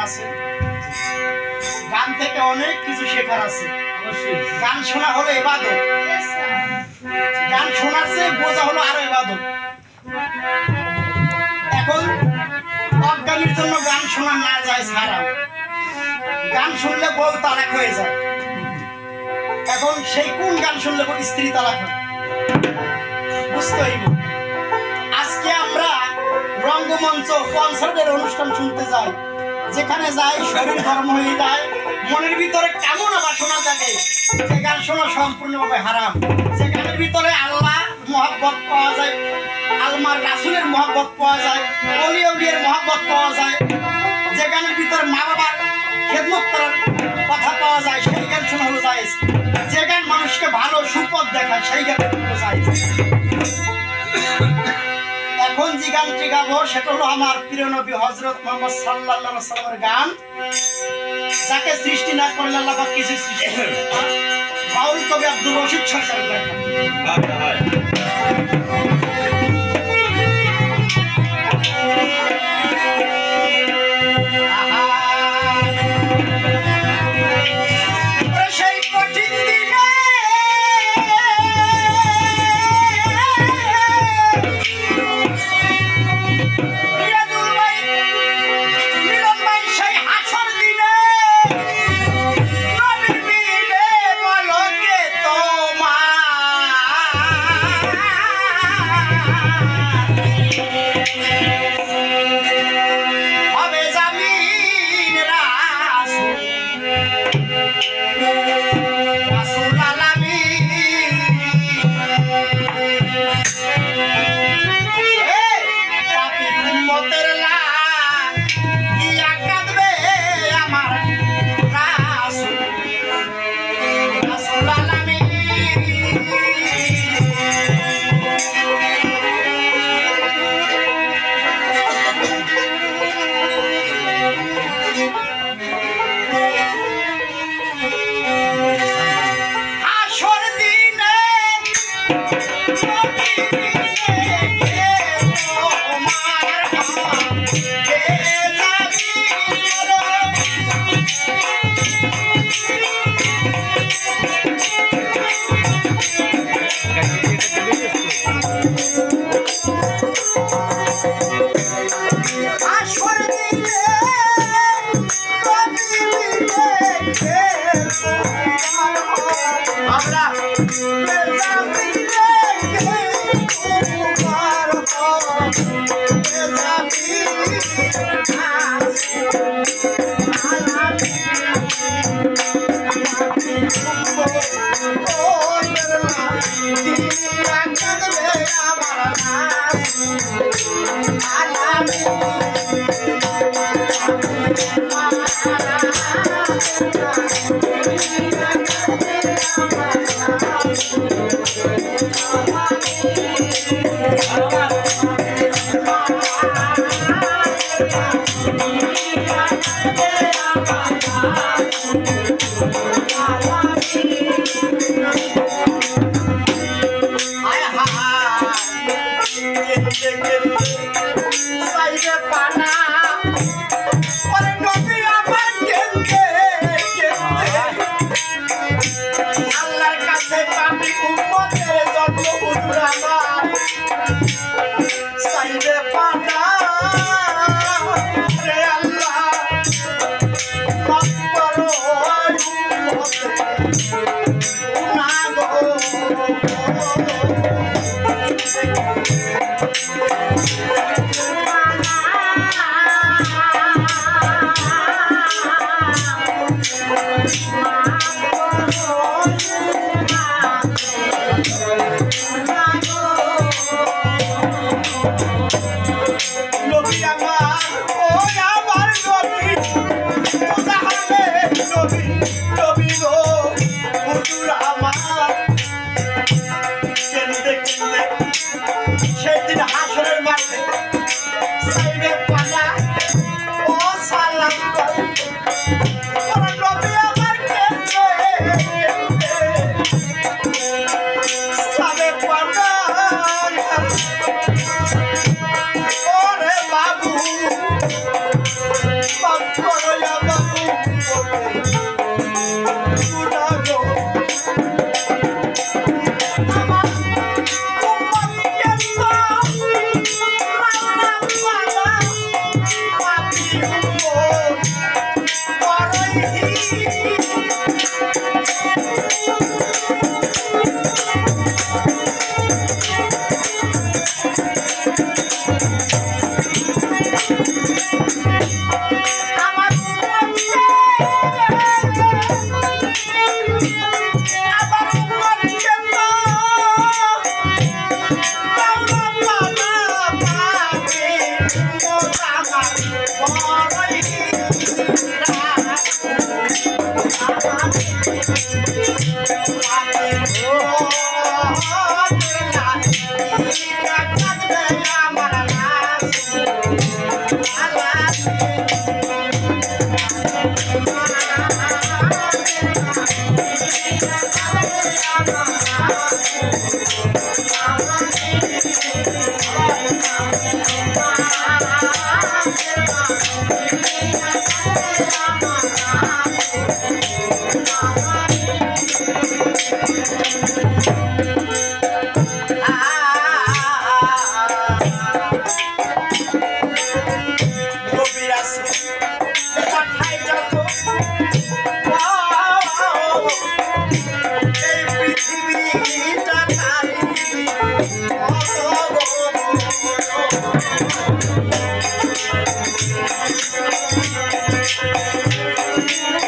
আছে, গান থেকে অনেক কিছু শেখার আছে। গান শোনা হলো ইবাদত, গান শোনার চেয়ে বোঝা হলো আরো ইবাদত। এখন অজ্ঞানীর জন্য গান শোনা না যায় হারাম, গান শুনলে বউ তালাক হয়ে যায়। এখন সেই কোন গান শুনলে স্ত্রী তালাক হয় বুঝতে হইব। আজকে আমরা রঙ্গমঞ্চ কনসার্টের অনুষ্ঠান শুনতে যাই, যেখানে যাই শরীর গরম হয়ে যায়, মনের ভিতরে কেমন বাসনা জাগে, যে গান শোনা সম্পূর্ণভাবে হারাম। যে গানের ভিতরে আল্লাহ মহব্বত পাওয়া যায়, আলমার রাসূলের মহব্বত পাওয়া যায়, ওলি আউলিয়ার মহব্বত পাওয়া যায়, যে গানের ভিতরে মা বাবার খেদমত করার কথা পাওয়া যায়, সেই গান শোনা হলো জায়েজ। যে গান মানুষকে ভালো সুপথ দেখায়, সেই গান হলো জায়েজ। এখন যে গানটি গাবো সেটা হলো আমার প্রিয় নবী হযরত মুহাম্মদ সাল্লাল্লাহু আলাইহি ওয়াসাল্লামের গান, যাকে সৃষ্টি না করলে আল্লাহ পাক কিছু সৃষ্টি করেন। বাউল কবি আব্দুর রশিদ সরকারের গান। নবী গো হুজুর আমার আবার উম্মত কেন মাওলা পানা পাবে ও আমার বড়ই